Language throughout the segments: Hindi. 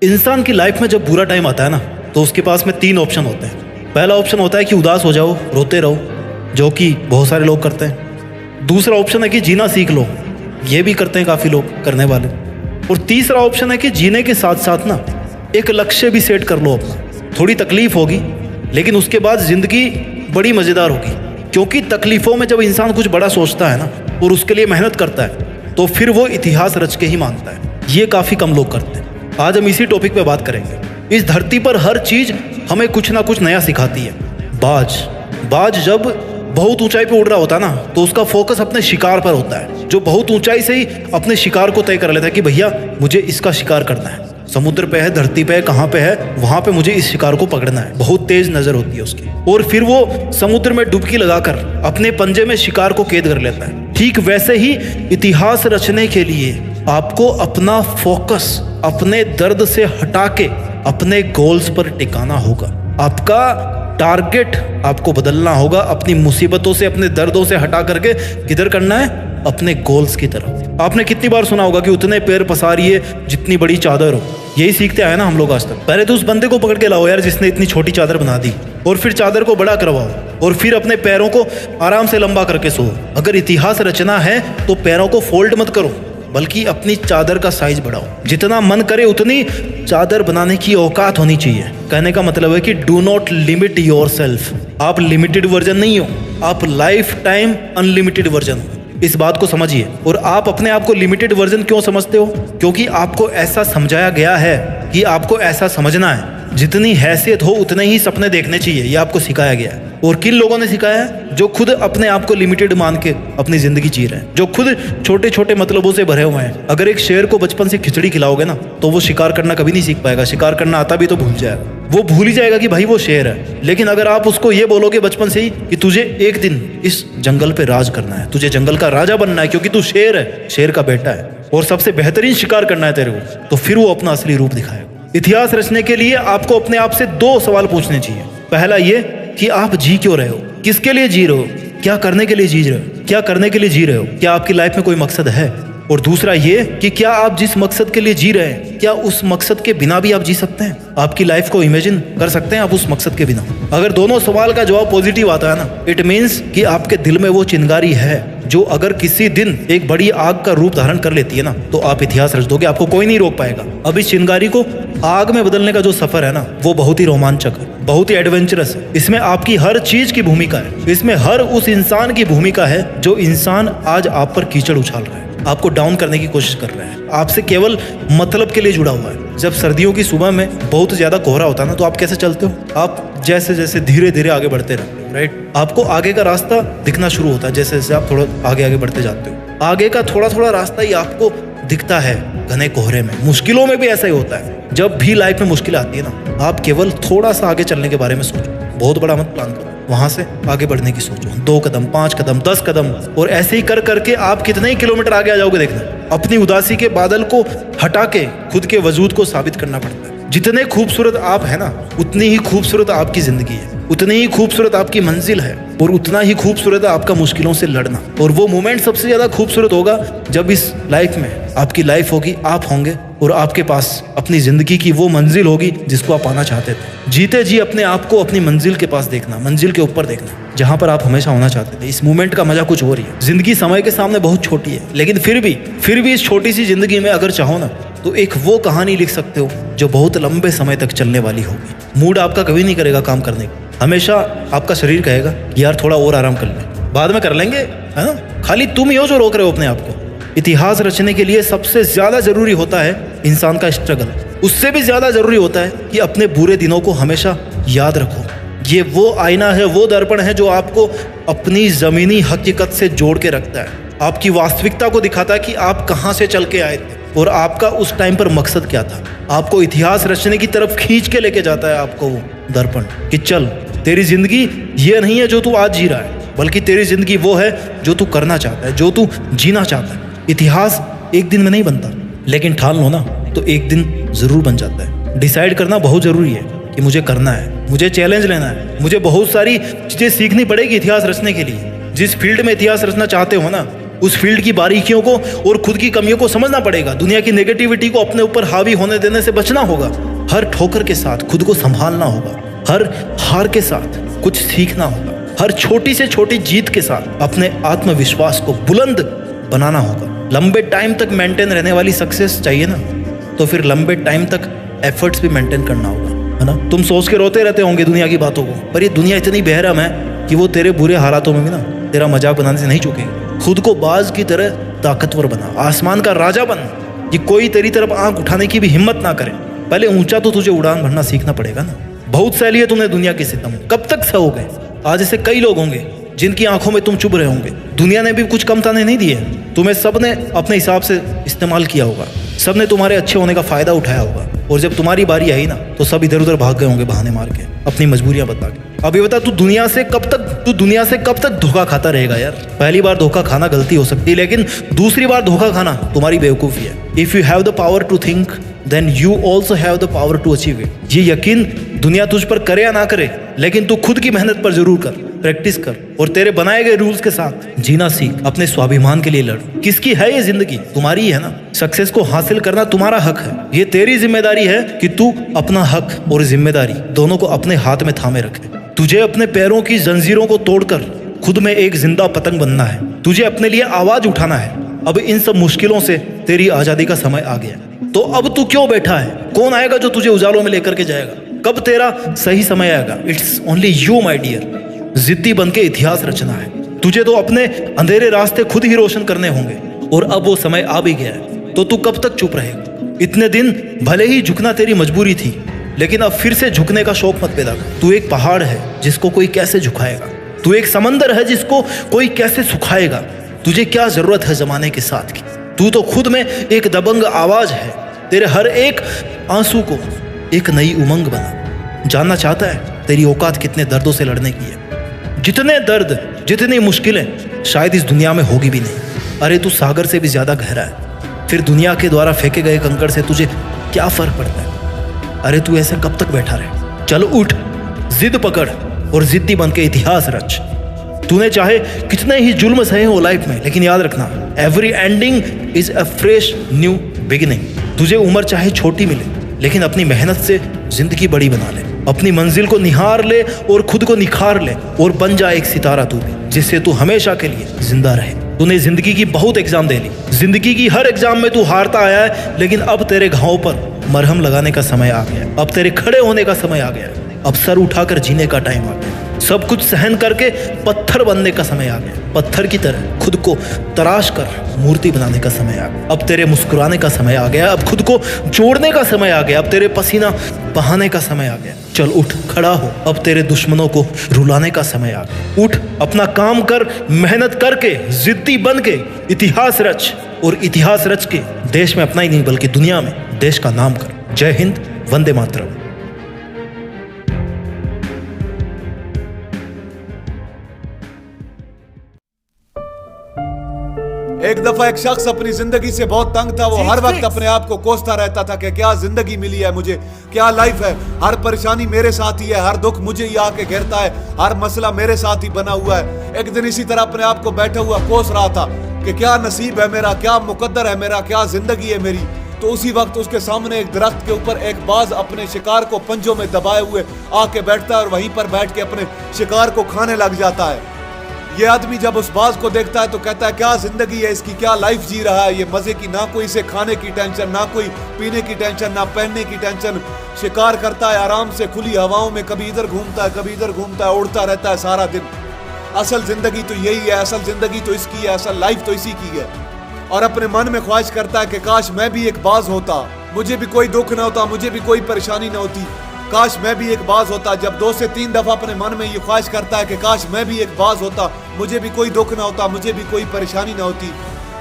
इंसान की लाइफ में जब बुरा टाइम आता है ना, तो उसके पास में 3 ऑप्शन होते हैं। पहला ऑप्शन होता है कि उदास हो जाओ, रोते रहो, जो कि बहुत सारे लोग करते हैं। दूसरा ऑप्शन है कि जीना सीख लो, ये भी करते हैं काफ़ी लोग करने वाले। और तीसरा ऑप्शन है कि जीने के साथ साथ ना एक लक्ष्य भी सेट कर लो अपना। थोड़ी तकलीफ होगी, लेकिन उसके बाद ज़िंदगी बड़ी मज़ेदार होगी, क्योंकि तकलीफ़ों में जब इंसान कुछ बड़ा सोचता है ना और उसके लिए मेहनत करता है, तो फिर वो इतिहास रच के ही मानता है। ये काफ़ी कम लोग करते हैं। आज हम इसी टॉपिक पे बात करेंगे। इस धरती पर हर चीज़ हमें कुछ ना कुछ नया सिखाती है। बाज जब बहुत ऊंचाई पे उड़ रहा होता है ना, तो उसका फोकस अपने शिकार पर होता है। जो बहुत ऊंचाई से ही अपने शिकार को तय कर लेता है कि भैया मुझे इसका शिकार करना है। समुद्र पे है, धरती पे है, कहाँ पे है, वहां पे मुझे इस शिकार को पकड़ना है। बहुत तेज नजर होती है उसकी, और फिर वो समुद्र में डुबकी लगाकर अपने पंजे में शिकार को कैद कर लेता है। ठीक वैसे ही इतिहास रचने के लिए आपको अपना फोकस अपने दर्द से हटा के अपने गोल्स पर टिकाना होगा। आपका टारगेट आपको बदलना होगा। अपनी मुसीबतों से, अपने दर्दों से हटा करके किधर करना है? अपने गोल्स की तरफ। आपने कितनी बार सुना होगा कि उतने पैर पसारिए जितनी बड़ी चादर हो। यही सीखते आए ना हम लोग आज तक। पहले तो उस बंदे को पकड़ के लाओ यार जिसने इतनी छोटी चादर बना दी, और फिर चादर को बड़ा करवाओ, और फिर अपने पैरों को आराम से लंबा करके सो। अगर इतिहास रचना है तो पैरों को फोल्ड मत करो, बल्कि अपनी चादर का साइज बढ़ाओ। जितना मन करे उतनी चादर बनाने की औकात होनी चाहिए। कहने का मतलब है कि डू नॉट लिमिट योरसेल्फ। आप लिमिटेड वर्जन नहीं हो, आप लाइफ टाइम अनलिमिटेड वर्जन हो। इस बात को समझिए। और आप अपने आप को लिमिटेड वर्जन क्यों समझते हो? क्योंकि आपको ऐसा समझाया गया है कि आपको ऐसा समझना है। जितनी हैसियत हो उतने ही सपने देखने चाहिए, ये आपको सिखाया गया है। और किन लोगों ने सिखाया है? जो खुद अपने आप को लिमिटेड मान के अपनी जिंदगी जी रहे हैं, जो खुद छोटे छोटे मतलबों से भरे हुए हैं। अगर एक शेर को बचपन से खिचड़ी खिलाओगे ना, तो वो शिकार करना कभी नहीं सीख पाएगा। शिकार करना आता भी तो भूल जाएगा। वो भूल ही जाएगा कि भाई वो शेर है। लेकिन अगर आप उसको ये बोलोगे बचपन से ही कि तुझे एक दिन इस जंगल पे राज करना है, तुझे जंगल का राजा बनना है, क्योंकि तू शेर है, शेर का बेटा है, और सबसे बेहतरीन शिकार करना है तेरे को, तो फिर वो अपना असली रूप दिखाएगा। इतिहास रचने के लिए आपको अपने आप से 2 सवाल पूछने चाहिए। पहला ये कि आप जी क्यों रहे हो, किसके लिए जी रहे हो, क्या करने के लिए जी रहे हो, क्या करने के लिए जी रहे हो, क्या आपकी लाइफ में कोई मकसद है। और दूसरा ये कि क्या आप जिस मकसद के लिए जी रहे हैं, क्या उस मकसद के बिना भी आप जी सकते हैं? आपकी लाइफ को इमेजिन कर सकते हैं आप उस मकसद के बिना? अगर दोनों सवाल का जवाब पॉजिटिव आता है ना, इट मीन्स कि आपके दिल में वो चिंगारी है जो अगर किसी दिन एक बड़ी आग का रूप धारण कर लेती है ना, तो आप इतिहास रच दोगे। आपको कोई नहीं रोक पाएगा। अब इस चिंगारी को आग में बदलने का जो सफर है ना, वो बहुत ही रोमांचक है, बहुत ही एडवेंचरस है। इसमें आपकी हर चीज की भूमिका है। इसमें हर उस इंसान की भूमिका है जो इंसान आज आप पर कीचड़ उछाल रहा है, आपको डाउन करने की कोशिश कर रहा है, आपसे केवल मतलब के लिए जुड़ा हुआ है। जब सर्दियों की सुबह में बहुत ज्यादा कोहरा होता है ना, तो आप कैसे चलते हो? आप जैसे जैसे धीरे धीरे आगे बढ़ते रहते हो, राइट? आपको आगे का रास्ता दिखना शुरू होता है जैसे जैसे आप थोड़ा आगे आगे बढ़ते जाते हो। आगे का थोड़ा थोड़ा रास्ता ही आपको दिखता है घने कोहरे में। मुश्किलों में भी ऐसा ही होता है। जब भी लाइफ में मुश्किल आती है ना, आप केवल थोड़ा सा आगे चलने के बारे में सोचो। बहुत बड़ा मत प्लान करो, वहां से आगे बढ़ने की सोचो। 2 कदम, 5 कदम, 10 कदम, और ऐसे ही कर करके आप कितने ही किलोमीटर आगे आ जाओगे देखना। अपनी उदासी के बादल को हटा के खुद के वजूद को साबित करना पड़ता है। जितने खूबसूरत आप है ना, उतनी ही खूबसूरत आपकी जिंदगी है, उतनी ही खूबसूरत आपकी मंजिल है, और उतना ही खूबसूरत है आपका मुश्किलों से लड़ना। और वो मोमेंट सबसे ज्यादा खूबसूरत होगा जब इस लाइफ में आपकी लाइफ होगी, आप होंगे, और आपके पास अपनी जिंदगी की वो मंजिल होगी जिसको आप पाना चाहते थे। जीते जी अपने आप को अपनी मंजिल के पास देखना, मंजिल के ऊपर देखना, जहां पर आप हमेशा होना चाहते थे। इस मोमेंट का मजा कुछ और ही है। जिंदगी समय के सामने बहुत छोटी है, लेकिन फिर भी इस छोटी सी जिंदगी में अगर चाहो ना, तो एक वो कहानी लिख सकते हो जो बहुत लंबे समय तक चलने वाली होगी। मूड आपका कभी नहीं करेगा काम करने का। हमेशा आपका शरीर कहेगा यार थोड़ा और आराम कर ले, बाद में कर लेंगे, है ना? खाली तुम ही हो जो रोक रहे हो अपने आप को। इतिहास रचने के लिए सबसे ज्यादा जरूरी होता है इंसान का स्ट्रगल। उससे भी ज्यादा जरूरी होता है कि अपने बुरे दिनों को हमेशा याद रखो। ये वो आईना है, वो दर्पण है जो आपको अपनी जमीनी हकीकत से जोड़ के रखता है। आपकी वास्तविकता को दिखाता है कि आप कहाँ से चल के आए थे और आपका उस टाइम पर मकसद क्या था। आपको इतिहास रचने की तरफ खींच के लेके जाता है आपको वो दर्पण, कि चल तेरी जिंदगी ये नहीं है जो तू आज जी रहा है, बल्कि तेरी जिंदगी वो है जो तू करना चाहता है, जो तू जीना चाहता है। इतिहास एक दिन में नहीं बनता, लेकिन ठान लो ना तो एक दिन जरूर बन जाता है। डिसाइड करना बहुत जरूरी है कि मुझे करना है, मुझे चैलेंज लेना है, मुझे बहुत सारी चीजें सीखनी पड़ेगी इतिहास रचने के लिए। जिस फील्ड में इतिहास रचना चाहते हो ना, उस फील्ड की बारीकियों को और खुद की कमियों को समझना पड़ेगा। दुनिया की नेगेटिविटी को अपने ऊपर हावी होने देने से बचना होगा। हर ठोकर के साथ खुद को संभालना होगा। हर हार के साथ कुछ सीखना होगा। हर छोटी से छोटी जीत के साथ अपने आत्मविश्वास को बुलंद बनाना होगा। लंबे टाइम तक मेंटेन रहने वाली सक्सेस चाहिए ना, तो फिर लंबे टाइम तक एफर्ट्स भी मेंटेन करना होगा, है ना। तुम सोच के रोते रहते होंगे दुनिया की बातों को, पर ये दुनिया इतनी बेरहम है कि वो तेरे बुरे हालातों में भी ना तेरा मजाक बनाने से नहीं चूकेगी। खुद को बाज की तरह ताकतवर बना, आसमान का राजा बन कि कोई तेरी तरफ आंख उठाने की भी हिम्मत ना करे। पहले ऊंचा तो तुझे उड़ान भरना सीखना पड़ेगा ना। बहुत सह लिए तुमने दुनिया के सितम, कब तक सहोगे। आज ऐसे कई लोग होंगे जिनकी आंखों में तुम चुभ रहे होंगे। दुनिया ने भी कुछ कम ताने नहीं दिए, तुम्हें सबने अपने हिसाब से इस्तेमाल किया होगा। सबने तुम्हारे अच्छे होने का फायदा उठाया होगा, और जब तुम्हारी बारी आई ना तो सब इधर उधर भाग गए होंगे बहाने मार के, अपनी मजबूरियां बता के। अब ये बता, तू दुनिया से कब तक धोखा खाता रहेगा यार। पहली बार धोखा खाना गलती हो सकती है, लेकिन दूसरी बार धोखा खाना तुम्हारी बेवकूफ़ी है। If you have the power to think then you also have the power to achieve it. ये यकीन दुनिया तुझ पर करे या ना करे, लेकिन तू खुद की मेहनत पर जरूर कर, प्रैक्टिस कर, और तेरे बनाए गए रूल्स के साथ जीना सीख। अपने स्वाभिमान के लिए लड़। किसकी है ये जिंदगी? तुम्हारी ही है ना। सक्सेस को हासिल करना तुम्हारा हक है। ये तेरी जिम्मेदारी है कि तू अपना हक और जिम्मेदारी दोनों को अपने हाथ में थामे रखे। तुझे अपने पैरों की जंजीरों को तोड़कर खुद में एक जिंदा पतंग बनना है। तुझे अपने लिए आवाज उठाना है। अब इन सब मुश्किलों से तेरी आजादी का समय आ गया, तो अब तू क्यों बैठा है? कौन आएगा जो तुझे उजालों में लेकर के जाएगा? कब तेरा सही समय आएगा? It's only you my dear. जिद्दी बन के इतिहास रचना है। तुझे तो अपने अंधेरे रास्ते खुद ही रोशन करने होंगे, और अब वो समय आ भी गया है। तो तू कब तक चुप रहेगा? इतने दिन भले ही झुकना तेरी मजबूरी थी, लेकिन अब फिर से झुकने का शौक मत पैदा कर। तू एक पहाड़ है जिसको कोई कैसे झुकाएगा। तू एक समंदर है जिसको कोई कैसे सुखाएगा। तुझे क्या जरूरत है जमाने के साथ की? तू तो खुद में एक दबंग आवाज है। तेरे हर एक आंसू को एक नई उमंग बना। जानना चाहता है तेरी औकात कितने दर्दों से लड़ने की है? जितने दर्द, जितनी मुश्किलें शायद इस दुनिया में होगी भी नहीं। अरे तू सागर से भी ज्यादा गहरा है। फिर दुनिया के द्वारा फेंके गए कंकड़ से तुझे क्या फर्क पड़ता है? अरे तू ऐसे कब तक बैठा रहे? चल उठ, जिद पकड़ और जिद्दी बन के इतिहास रच। तूने चाहे कितने ही जुल्म सहे हो लाइफ में, लेकिन याद रखना, every ending is a fresh new beginning. तुझे उम्र चाहे छोटी मिले, लेकिन अपनी मेहनत से जिंदगी बड़ी बना ले। अपनी मंजिल को निहार ले और खुद को निखार ले, और बन जा एक सितारा तू भी, जिससे तू हमेशा के लिए जिंदा रहे। तूने जिंदगी की बहुत एग्जाम दे ली। जिंदगी की हर एग्जाम में तू हारता आया है, लेकिन अब तेरे घावों पर मरहम लगाने का समय आ गया। अब तेरे खड़े होने का समय आ गया। अब सर उठाकर जीने का टाइम आ गया। सब कुछ सहन करके पत्थर बनने का समय आ गया। पत्थर की तरह खुद को तराश कर मूर्ति बनाने का समय आ गया। अब तेरे मुस्कुराने का समय आ गया। अब खुद को जोड़ने का समय आ गया। अब तेरे पसीना बहाने का समय आ गया। चल उठ, खड़ा हो। अब तेरे दुश्मनों को रुलाने का समय आ गया। उठ, अपना काम कर, मेहनत करके, जिद्दी बन के इतिहास रच, और इतिहास रच के देश में अपना ही नहीं बल्कि दुनिया में देश का नाम कर। जय हिंद, वंदे मातरम। एक दफा एक शख्स अपनी जिंदगी से बहुत तंग था। वो हर वक्त अपने आप को कोसता रहता था कि क्या जिंदगी मिली है मुझे, क्या लाइफ है। हर परेशानी मेरे साथ ही है, हर दुख मुझे ही आके घेरता है, हर मसला मेरे साथ ही बना हुआ है। एक दिन इसी तरह अपने आप को बैठा हुआ कोस रहा था कि क्या नसीब है मेरा, क्या मुकद्दर है मेरा, क्या जिंदगी है मेरी। तो उसी वक्त उसके सामने एक दरख्त के ऊपर एक बाज अपने शिकार को पंजों में दबाए हुए आके बैठता है, और वहीं पर बैठ के अपने शिकार को खाने लग जाता है। ये आदमी जब उस बाज को देखता है तो कहता है क्या जिंदगी है इसकी, क्या लाइफ जी रहा है ये मजे की। ना कोई इसे खाने की टेंशन, ना कोई पीने की टेंशन, ना पहनने की टेंशन। शिकार करता है आराम से खुली हवाओं में, कभी इधर घूमता है, कभी इधर घूमता है, उड़ता रहता है सारा दिन। असल जिंदगी तो यही है, असल जिंदगी तो इसकी है, असल लाइफ तो इसी की है। और अपने मन में ख्वाहिश करता है कि काश मैं भी एक बाज होता, मुझे भी कोई दुख ना होता, मुझे भी कोई परेशानी ना होती। काश मैं भी एक बाज होता। जब 2 से 3 दफा अपने मन में ये ख्वाहिश करता है कि काश मैं भी एक बाज होता, मुझे भी कोई दुख ना होता, मुझे भी कोई परेशानी ना होती,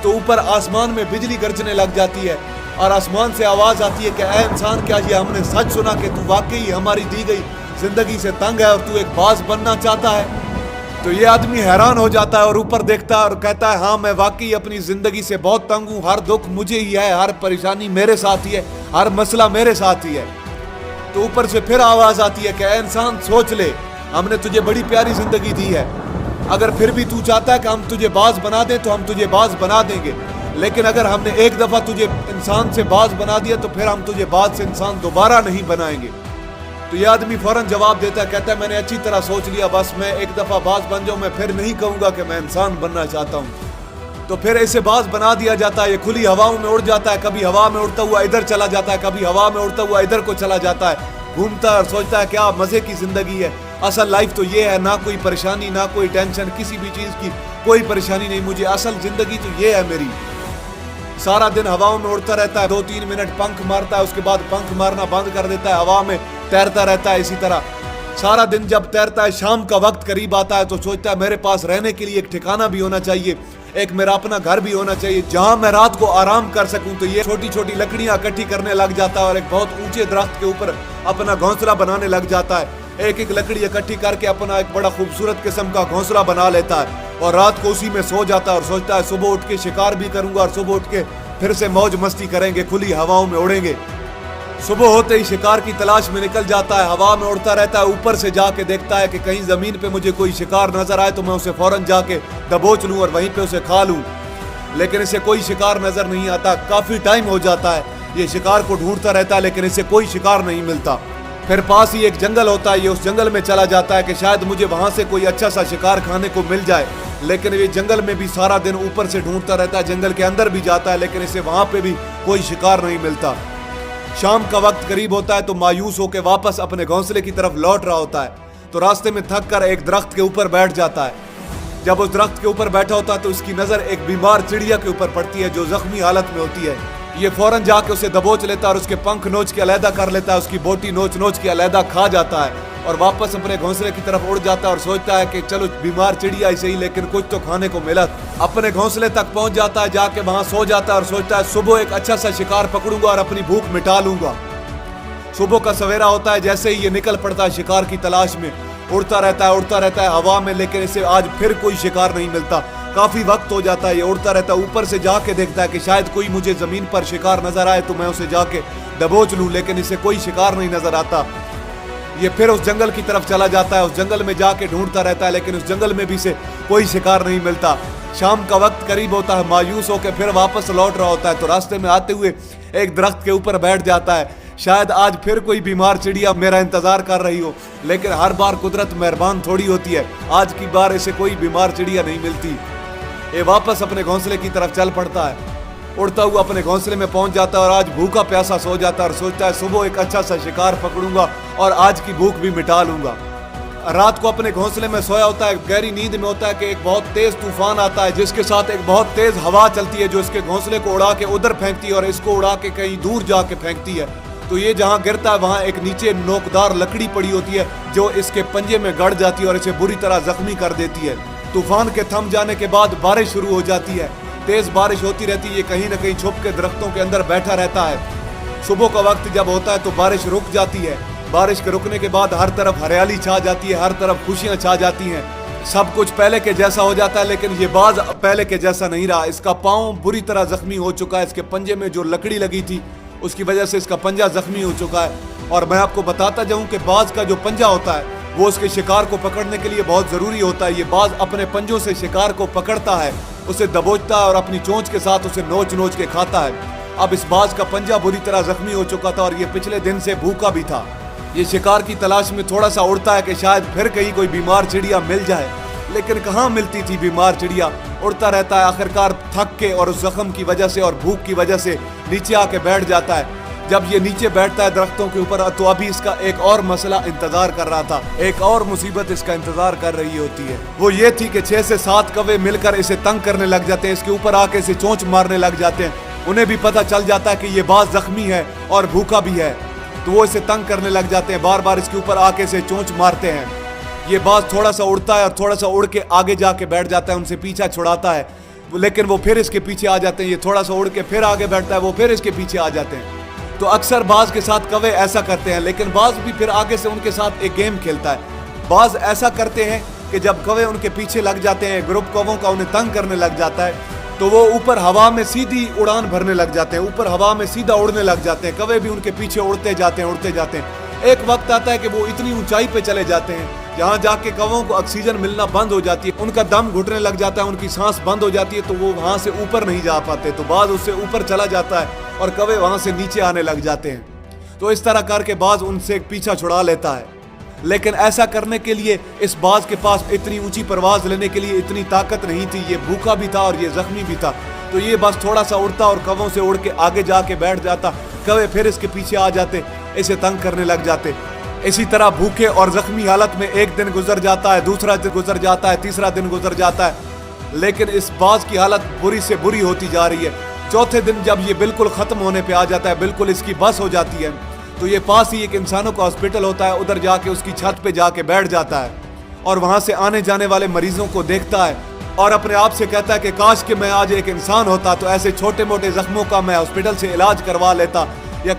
तो ऊपर आसमान में बिजली गरजने लग जाती है, और आसमान से आवाज आती है कि ऐ इंसान, क्या ये हमने सच सुना कि तू वाकई हमारी दी गई जिंदगी से तंग है और तू एक बाज बनना चाहता है। तो ये आदमी हैरान हो जाता है और ऊपर देखता है और कहता है हाँ मैं वाकई अपनी जिंदगी से बहुत तंग हूँ, हर दुख मुझे ही है, हर परेशानी मेरे साथ ही है, हर मसला मेरे साथ ही है। तो ऊपर से फिर आवाज आती है कि इंसान सोच ले, हमने तुझे बड़ी प्यारी जिंदगी दी है, अगर फिर भी तू चाहता है कि हम तुझे बाज बना दें तो हम तुझे बाज बना देंगे, लेकिन अगर हमने एक दफ़ा तुझे इंसान से बाज बना दिया तो फिर हम तुझे बाज से इंसान दोबारा नहीं बनाएंगे। तो ये आदमी फौरन जवाब देता है, कहता है मैंने अच्छी तरह सोच लिया, बस मैं एक दफ़ा बाज बन जाऊँ, मैं फिर नहीं कहूँगा कि मैं इंसान बनना चाहता हूँ। तो फिर इसे बाज बना दिया जाता है, ये खुली हवाओं में उड़ जाता है, कभी हवा में उड़ता हुआ इधर चला जाता है, कभी हवा में उड़ता हुआ इधर को चला जाता है, घूमता है और सोचता है क्या मज़े की ज़िंदगी है। असल लाइफ तो ये है, ना कोई परेशानी, ना कोई टेंशन, किसी भी चीज़ की कोई परेशानी नहीं मुझे, असल ज़िंदगी तो ये है मेरी। सारा दिन हवाओं में उड़ता रहता है, 2-3 मिनट पंख मारता है, उसके बाद पंख मारना बंद कर देता है, हवा में तैरता रहता है। इसी तरह सारा दिन जब तैरता है, शाम का वक्त करीब आता है तो सोचता है मेरे पास रहने के लिए एक ठिकाना भी होना चाहिए, एक मेरा अपना घर भी होना चाहिए जहां मैं रात को आराम कर सकूं। तो ये छोटी छोटी लकड़ियां इकट्ठी करने लग जाता है और एक बहुत ऊंचे दरख्त के ऊपर अपना घोंसला बनाने लग जाता है। एक एक लकड़ी इकट्ठी करके अपना एक बड़ा खूबसूरत किस्म का घोंसला बना लेता है और रात को उसी में सो जाता है और सोचता है सुबह उठ के शिकार भी करूंगा और सुबह उठ के फिर से मौज मस्ती करेंगे, खुली हवाओं में उड़ेंगे। सुबह होते ही शिकार की तलाश में निकल जाता है, हवा में उड़ता रहता है, ऊपर से जाके देखता है कि कहीं जमीन पे मुझे कोई शिकार नजर आए तो मैं उसे फौरन जाके दबोच लूं और वहीं पे उसे खा लूं। लेकिन इसे कोई शिकार नजर नहीं आता, काफी टाइम हो जाता है ये शिकार को ढूंढता रहता है लेकिन इसे कोई शिकार नहीं मिलता। फिर पास ही एक जंगल होता है, ये उस जंगल में चला जाता है कि शायद मुझे वहां से कोई अच्छा सा शिकार खाने को मिल जाए, लेकिन ये जंगल में भी सारा दिन ऊपर से ढूंढता रहता है, जंगल के अंदर भी जाता है लेकिन इसे वहां पे भी कोई शिकार नहीं मिलता। शाम का वक्त करीब होता है तो मायूस होकर वापस अपने घोंसले की तरफ लौट रहा होता है तो रास्ते में थक कर एक दरख्त के ऊपर बैठ जाता है। जब उस दरख्त के ऊपर बैठा होता है तो उसकी नजर एक बीमार चिड़िया के ऊपर पड़ती है जो जख्मी हालत में होती है। ये फौरन जाके उसे दबोच लेता है और उसके पंख नोच के अलहदा कर लेता है, उसकी बोटी नोच नोच के अलहदा खा जाता है और वापस अपने घोंसले की तरफ उड़ जाता है और सोचता है कि चलो बीमार चिड़िया ही सही लेकिन कुछ तो खाने को मिला। अपने घोंसले तक पहुंच जाता है, जाके वहां सो जाता है और सोचता है सुबह एक अच्छा सा शिकार पकड़ूंगा और अपनी भूख मिटा लूंगा। सुबह का सवेरा होता है, जैसे ही ये निकल पड़ता है शिकार की तलाश में, उड़ता रहता है हवा में, लेकिन इसे आज फिर कोई शिकार नहीं मिलता। काफी वक्त हो जाता है, ये उड़ता रहता है, ऊपर से जाके देखता है कि शायद कोई मुझे जमीन पर शिकार नजर आए तो मैं उसे जाके दबोच लूं, लेकिन इसे कोई शिकार नहीं नजर आता। ये फिर उस जंगल की तरफ चला जाता है, उस जंगल में जाके ढूंढता रहता है लेकिन उस जंगल में भी से कोई शिकार नहीं मिलता। शाम का वक्त करीब होता है, मायूस होकर फिर वापस लौट रहा होता है तो रास्ते में आते हुए एक दरख्त के ऊपर बैठ जाता है। शायद आज फिर कोई बीमार चिड़िया मेरा इंतजार कर रही हो, लेकिन हर बार कुदरत मेहरबान थोड़ी होती है, आज की बार इसे कोई बीमार चिड़िया नहीं मिलती। ये वापस अपने घोंसले की तरफ चल पड़ता है, उड़ता हुआ अपने घोंसले में पहुंच जाता है और आज भूखा प्यासा सो जाता है और सोचता है सुबह एक अच्छा सा शिकार पकड़ूंगा और आज की भूख भी मिटा लूंगा। रात को अपने घोंसले में सोया होता है, गहरी नींद में होता है कि एक बहुत तेज तूफान आता है जिसके साथ एक बहुत तेज हवा चलती है जो इसके घोंसले को उड़ा के उधर फेंकती है और इसको उड़ा के कहीं दूर जाके फेंकती है। तो ये जहाँ गिरता है वहाँ एक नीचे नोकदार लकड़ी पड़ी होती है जो इसके पंजे में गड़ जाती है और इसे बुरी तरह जख्मी कर देती है। तूफान के थम जाने के बाद बारिश शुरू हो जाती है, तेज बारिश होती रहती है, ये कहीं न कहीं छुप के दरख्तों के अंदर बैठा रहता है। सुबह का वक्त जब होता है तो बारिश रुक जाती है, बारिश के रुकने के बाद हर तरफ हरियाली छा जाती है, हर तरफ खुशियां छा जाती हैं, सब कुछ पहले के जैसा हो जाता है। लेकिन ये बाज पहले के जैसा नहीं रहा, इसका पाँव बुरी तरह जख्मी हो चुका है, इसके पंजे में जो लकड़ी लगी थी उसकी वजह से इसका पंजा जख्मी हो चुका है। और मैं आपको बताता जाऊं कि बाज का जो पंजा होता है वो उसके शिकार को पकड़ने के लिए बहुत ज़रूरी होता है। ये बाज अपने पंजों से शिकार को पकड़ता है, उसे दबोचता है और अपनी चोंच के साथ उसे नोच नोच के खाता है। अब इस बाज का पंजा बुरी तरह जख्मी हो चुका था और ये पिछले दिन से भूखा भी था। ये शिकार की तलाश में थोड़ा सा उड़ता है कि शायद फिर कहीं कोई बीमार चिड़िया मिल जाए, लेकिन कहाँ मिलती थी बीमार चिड़िया। उड़ता रहता है, आखिरकार थक के और उस जख्म की वजह से और भूख की वजह से नीचे आके बैठ जाता है। जब ये नीचे बैठता है दरख्तों के ऊपर तो अभी इसका एक और मसला इंतजार कर रहा था, एक और मुसीबत इसका इंतजार कर रही होती है। वो ये थी कि 6 से 7 कौवे मिलकर इसे तंग करने लग जाते हैं, इसके ऊपर आके इसे चोंच मारने लग जाते हैं। उन्हें भी पता चल जाता है कि ये बाज जख्मी है और भूखा भी है, तो वो इसे तंग करने लग जाते हैं, बार बार इसके ऊपर आके इसे चोंच मारते हैं। ये बाज थोड़ा सा उड़ता है और थोड़ा सा उड़ के आगे जाके बैठ जाता है, उनसे पीछा छुड़ाता है, लेकिन वो फिर इसके पीछे आ जाते हैं। ये थोड़ा सा उड़ के फिर आगे बैठता है, वो फिर इसके पीछे आ जाते हैं। तो अक्सर बाज के साथ कौवे ऐसा करते हैं, लेकिन बाज भी फिर आगे से उनके साथ एक गेम खेलता है। बाज ऐसा करते हैं कि जब कौवे उनके पीछे लग जाते हैं, ग्रुप कौवों का उन्हें तंग करने लग जाता है, तो वो ऊपर हवा में सीधी उड़ान भरने लग जाते हैं, ऊपर हवा में सीधा उड़ने लग जाते हैं। कौवे भी उनके पीछे उड़ते जाते हैं, उड़ते जाते हैं। एक वक्त आता है कि वो इतनी ऊंचाई पे चले जाते हैं यहाँ जाके कौवों को ऑक्सीजन मिलना बंद हो जाती है, उनका दम घुटने लग जाता है, उनकी सांस बंद हो जाती है, तो वो वहां से ऊपर नहीं जा पाते। तो बाज उससे ऊपर चला जाता है और कौवे वहां से नीचे आने लग जाते हैं। तो इस तरह करके बाज उनसे पीछा छुड़ा लेता है। लेकिन ऐसा करने के लिए इस बाज के पास इतनी ऊंची परवाज लेने के लिए इतनी ताकत नहीं थी। ये भूखा भी था और ये जख्मी भी था। तो ये बस थोड़ा सा उड़ता और कौवों से उड़ के आगे जाके बैठ जाता। कौवे फिर इसके पीछे आ जाते, इसे तंग करने लग जाते। इसी तरह भूखे और जख्मी हालत में एक दिन गुजर जाता है, दूसरा दिन गुजर जाता है, तीसरा दिन गुजर जाता है। लेकिन इस बाज की हालत बुरी से बुरी होती जा रही है। चौथे दिन जब ये बिल्कुल खत्म होने पे आ जाता है, बिल्कुल इसकी बस हो जाती है, तो ये पास ही एक इंसानों का हॉस्पिटल होता है, उधर जाके उसकी छत पे जाके बैठ जाता है और वहां से आने जाने वाले मरीजों को देखता है और अपने आप से कहता है कि काश कि मैं आज एक इंसान होता तो ऐसे छोटे मोटे जख्मों का मैं हॉस्पिटल से इलाज करवा लेता या